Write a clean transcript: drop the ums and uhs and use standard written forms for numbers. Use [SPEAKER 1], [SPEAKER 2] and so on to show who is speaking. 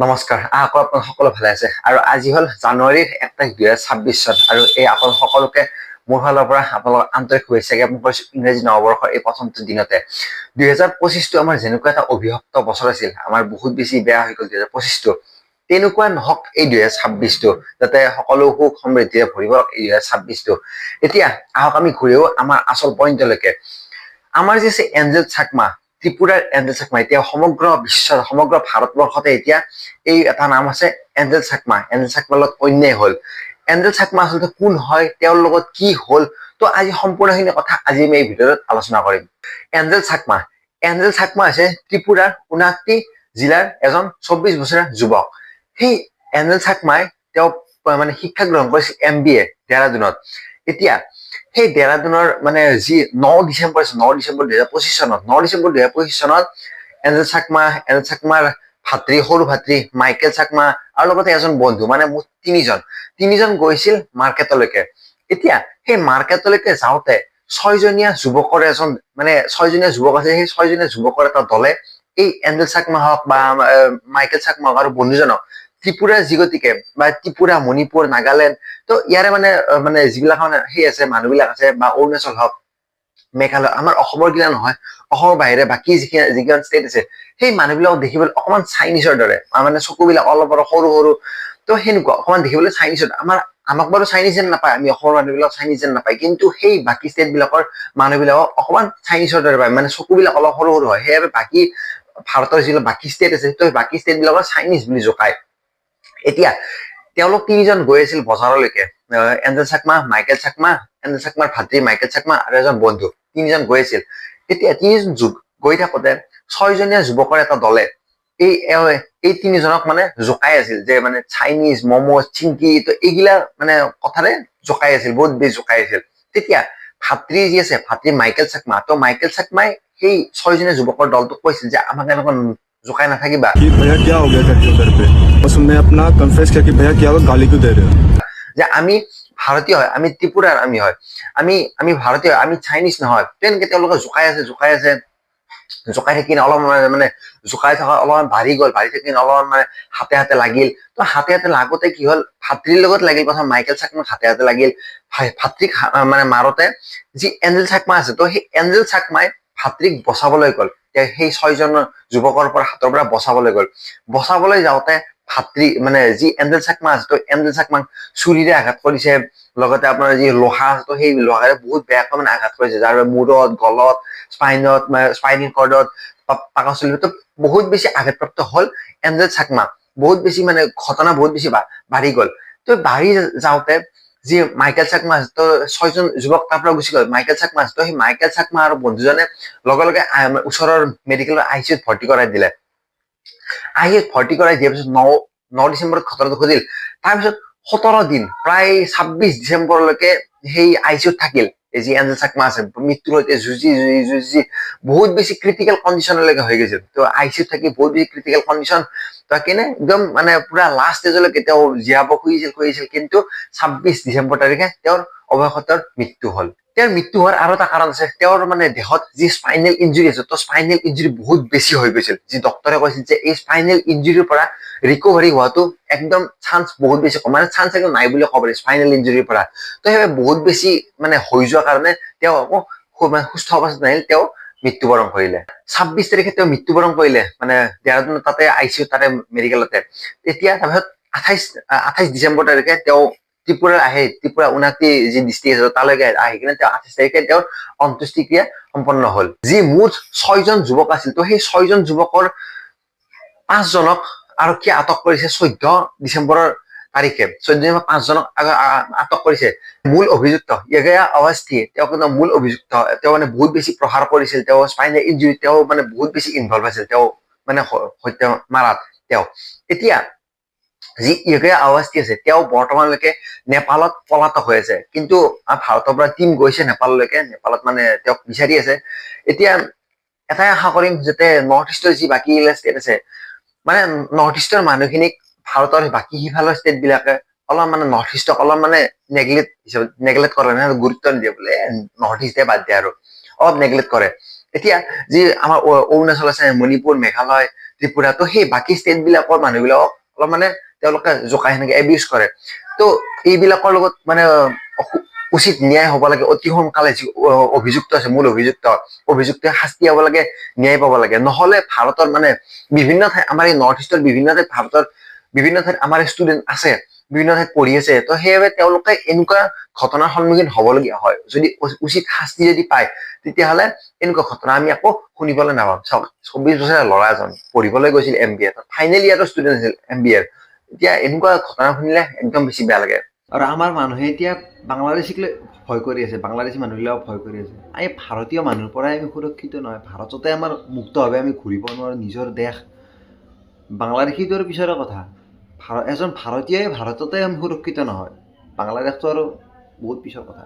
[SPEAKER 1] নমস্কাৰ আকৌ আপোনালোক সকলো ভালে আছে আৰু আজি হল জানুৱাৰীৰ 1 তাৰিখ 2026 চন আৰু এই আপোনালোক সকলোকে মোৰ ফালৰ পৰা আপোনালোক আন্তৰিক শুভেচ্ছা জ্ঞাপন কৰিছো ইংৰাজী নৱবৰ্ষৰ এই প্ৰথমটো দিনতে 2025 টো আমাৰ যেনেকুৱা এটা অভিশপ্ত বছৰ আছিল আমাৰ বহুত বেছি বেয়া হৈ গ'ল 2025 টো তেনেকুৱা নহওক এই 2026 টো যাতে সকলো সুখ সমৃদ্ধিৰে ভৰিব এই 2026 টো এতিয়া আহক আমি ঘূৰিও আমাৰ আচল পইণ্টলৈকে আমাৰ যে এঞ্জেল চাকমা ত্ৰিপুৰাৰ এঞ্জেল চাকমা এতিয়া সমগ্ৰ বিশ্বৰ সমগ্ৰ ভাৰতবৰ্ষতে এতিয়া এই এটা নাম আছে এঞ্জেল চাকমাৰ লগত অন্যায় হল এঞ্জেল চাকমা আচলতে কোন হয় তেওঁৰ লগত কি হল তো আজি সম্পূৰ্ণখিনি কথা আজি আমি এই ভিডিঅ'ত আলোচনা কৰিম এঞ্জেল চাকমা আছে ত্ৰিপুৰাৰ 59 জিলাৰ এজন 24 বছৰীয়া যুৱক সেই এঞ্জেল চাকমাই তেওঁ মানে শিক্ষা গ্ৰহণ কৰিছিল MBA দেহৰাদুনত এতিয়া সেই দেহৰাদুনৰ মানে যি 9 ডিচেম্বৰ 2025 চনত এঞ্জেল চাকমাৰ সৰু ভাতৃ মাইকেল চাকমা আৰু লগতে এজন বন্ধু মানে মুঠ তিনিজন গৈছিল মাৰ্কেটলৈকে এতিয়া সেই মাৰ্কেটলৈকে যাওঁতে ছয়জনীয়া যুৱকৰ আছে সেই ছয়জনীয়া যুৱকৰ এটা দলে এই এঞ্জেল চাকমা হওক বা মাইকেল চাকমা হওক আৰু বন্ধুজনক ত্ৰিপুৰা যিগতিকে বা ত্ৰিপুৰা মণিপুৰ নাগালেণ্ড তো ইয়াৰে মানে যিবিলাক মানে সেই আছে মানুহবিলাক আছে বা অৰুণাচল হওক মেঘালয় আমাৰ অসমৰ গিলা নহয় অসমৰ বাহিৰে বাকী যিকেইখন ষ্টেট আছে সেই মানুহবিলাকক দেখিবলৈ অকমান চাইনিজৰ দৰে মানে চকুবিলাক অলপ সৰু তো সেনেকুৱা অকমান দেখিবলৈ চাইনিজৰ আমাক বাৰু চাইনিজ যেন নাপায় আমি অসমৰ মানুহবিলাক চাইনিজ যেন নাপায় কিন্তু সেই বাকী ষ্টেট বিলাকৰ মানুহবিলাকক অকমান চাইনিজৰ দৰে পায় মানে চকুবিলাক অলপ সৰু হয় সেইবাবে বাকী ভাৰতৰ যিবিলাক বাকী ষ্টেট আছে তো বাকী ষ্টেট বিলাকৰ চাইনিজ বুলি জোকায় এতিয়া তেওঁলোক তিনিজন গৈ আছিল বজাৰলৈকে Angel Chakma Michael Chakma Angel চাকমাৰ ভাতৃ মাইকেল চাকমা আৰু এজন বন্ধু তিনিজন গৈ আছিল এতিয়া তিনিজন গৈ থাকোতে ছয়জনীয়া যুৱকৰ এটা দলে এই তিনিজনক মানে জোকাই আছিল যে মানে চাইনিজ মমো চিংকি তো এইগিলা মানে কথাৰে জোকাই আছিল বহুত বেছি জোকাই আছিল তেতিয়া ভাতৃ যি আছে ভাতৃ মাইকেল চাকমা তো মাইকেল চাকমাই সেই ছয়জনীয়া যুৱকৰ দলটোক কৈছিল যে আমাক এনেকুৱা জোকাই নাথাকিবা যে আমি ভাৰতীয় হয় আমি ত্ৰিপুৰাৰ আমি ভাৰতীয় আমি চাইনিজ নহয় তেনেকে তেওঁলোকে জোকাই থাকি অলপ মানে জোকাই থকা অলপমান বাঢ়ি থাকি অলপমান মানে হাতে লাগিল তো হাতে লাগোতে কি হল ভাতৃৰ লগত লাগিল প্ৰথম মাইকেল চাকমাক হাতে লাগিল ভাতৃক মানে মাৰোতে যি এঞ্জেল চাকমা আছে তো সেই এঞ্জেল চাকমাই ভাতৃক বচাবলৈ গল সেই ছয়জন যুৱকৰ পৰা হাতৰ পৰা বচাবলৈ যাওঁতে ভাতৃ মানে যি এঞ্জেল চাকমা আছে তো এঞ্জেল চাকমাক চুৰিৰে আঘাত কৰিছে লগতে আপোনাৰ যি লোহা আছে তো সেই লোহাৰে বহুত বেয়াকৈ মানে আঘাত কৰিছে যাৰ মূৰত গলত স্পাইনিং কৰ্ডত পাকস্থলীত বহুত বেছি আঘাতপ্ৰাপ্ত হল এঞ্জেল চাকমা বহুত বেছি মানে ঘটনা বহুত বেছি বাঢ়ি গল তো বাঢ়ি যাওঁতে যি মাইকেল চাকমা আছে তো ছয়জন যুৱক তাৰ পৰা গুচি গল মাইকেল চাকমা আছে তো সেই মাইকেল চাকমা আৰু বন্ধুজনে লগে ওচৰৰ মেডিকেলৰ ICUত ভৰ্তি কৰাই দিলে ICUত ভৰ্তি কৰাই দিয়াৰ পিছত 9 ডিচেম্বৰত ঘটনাটো ঘটিল তাৰপিছত 17 দিন প্ৰায় 26 ডিচেম্বৰলৈকে সেই ICUত থাকিল যি এঞ্জেল চাকমা আছে মৃত্যুৰ সৈতে যুঁজি বহুত বেছি ক্ৰিটিকেল কণ্ডিশ্যনলৈকে হৈ গৈছিল তো ICUত থাকি বহুত বেছি ক্ৰিটিকেল কণ্ডিশ্যন তো কেনে একদম মানে পুৰা লাষ্ট ষ্টেজলৈকে তেওঁ জীয়াব খুজিছিল কিন্তু 26 ডিচেম্বৰ তাৰিখে তেওঁৰ অৱশেষত মৃত্যু হল তেওঁৰ মৃত্যু হোৱাৰ আৰু এটা কাৰণ আছে তেওঁৰ মানে দেহত যি স্পাইনেল ইঞ্জুৰি আছে তো স্পাইনেল ইঞ্জুৰি বহুত বেছি হৈ গৈছিল যি ডক্টৰে কৈছিল যে এই স্পাইনেল ইঞ্জুৰিৰ পৰা ৰিকভাৰী হোৱাটো একদম চান্স বহুত বেছি কম মানে চান্স একদম নাই বুলি ক'ব পাৰি স্পাইনেল ইঞ্জুৰিৰ পৰা তো সেইবাবে বহুত বেছি মানে হৈ যোৱাৰ কাৰণে তেওঁ আকৌ সুস্থ অৱস্থাত নাহিল তেওঁ মৃত্যুবৰণ কৰিলে 26 তাৰিখে তেওঁ মৃত্যুবৰণ কৰিলে মানে দেহৰাদুন তাতে ICU তাতে মেডিকেলতে তেতিয়া তাৰপিছত 28 ডিচেম্বৰ তাৰিখে তেওঁ ত্ৰিপুৰা 29 যি ডিষ্ট্ৰিক্ট আছে তালৈকে আহি কিনে তেওঁ 28 তাৰিখে তেওঁৰ অন্ত্যেষ্টিক্ৰিয়া সম্পন্ন হল যি মুঠ 6জন যুৱক আছিল তো সেই 6জন যুৱকৰ 5জনক আৰক্ষীয়ে আটক কৰিছে 14 ডিচেম্বৰৰ তাৰিখে 5জনক আটক কৰিছে মূল অভিযুক্ত য়েগয়া অৱস্থি তেওঁ কিন্তু মূল অভিযুক্ত তেওঁ মানে বহুত বেছি প্ৰহাৰ কৰিছিল তেওঁ স্পাইনেল ইঞ্জুৰি তেওঁ মানে বহুত বেছি ইনভলভ আছিল তেওঁ মানে হত্যা মাৰাত তেওঁ এতিয়া যি য়েগয়া অৱস্থি আছে তেওঁ বৰ্তমানলৈকে নেপালত পলাতক হৈ আছে কিন্তু ভাৰতৰ পৰা টিম গৈছে নেপালত মানে তেওঁক বিচাৰি আছে এতিয়া এটাই আশা কৰিম যাতে নৰ্থ ইষ্টৰ যি বাকী ষ্টেট আছে মানে নৰ্থ ইষ্টৰ মানুহখিনিক ভাৰতৰ বাকী সিফালৰ ষ্টেট বিলাকে অলপ মানে নৰ্থ ইষ্টক অলপ মানে নেগলেক্ট কৰে মানে গুৰুত্ব নিদিয়ে বোলে নৰ্থ ইষ্টে বাদ দিয়ে আৰু অলপ নেগলেক্ট কৰে এতিয়া যি আমাৰ অৰুণাচল আছে মণিপুৰ মেঘালয় ত্ৰিপুৰা, তো সেই বাকী ষ্টেটবিলাকৰ মানুহবিলাকক অলপ মানে তেওঁলোকে জোকাই সেনেকে এবিউজ কৰে। তো এইবিলাকৰ লগত মানে উচিত ন্যায় হ'ব লাগে অতি সোনকালে। যি অভিযুক্ত আছে, মূল অভিযুক্ত শাস্তি হ'ব লাগে, ন্যায় পাব লাগে। নহ'লে ভাৰতৰ মানে বিভিন্ন ঠাইত, আমাৰ এই নৰ্থ ইষ্টৰ বিভিন্ন ঠাইত, ভাৰতৰ বিভিন্ন ঠাইত আমাৰ ষ্টুডেণ্ট আছে, বিভিন্ন ঠাইত পঢ়ি আছে। তো সেইবাবে তেওঁলোকে এনেকুৱা ঘটনাৰ সন্মুখীন হ'বলগীয়া হয়। যদি উচিত শাস্তি যদি পায়, তেতিয়াহ'লে এনেকুৱা ঘটনা আমি আকৌ শুনিবলৈ নাপাম। চাওক, 24 বছৰীয়া ল'ৰা এজন পঢ়িবলৈ গৈছিল MBA, ফাইনেল ইয়াৰৰ ষ্টুডেণ্ট আছিল MBA। এতিয়া এনেকুৱা ঘটনা শুনিলে একদম বেছি বেয়া লাগে। আৰু আমাৰ মানুহে এতিয়া বাংলাদেশীক লৈ ভয় কৰি আছে, বাংলাদেশী মানুহবিলাকক ভয় কৰি আছে। আমি ভাৰতীয় মানুহৰ পৰাই আমি সুৰক্ষিত নহয়। ভাৰততে আমাৰ মুক্তভাৱে আমি ঘূৰিব নোৱাৰোঁ, নিজৰ দেশ। বাংলাদেশীটো আৰু পিছৰে কথা। এজন ভাৰতীয়ই ভাৰততে আমি সুৰক্ষিত নহয়, বাংলাদেশটো আৰু বহুত পিছৰ কথা।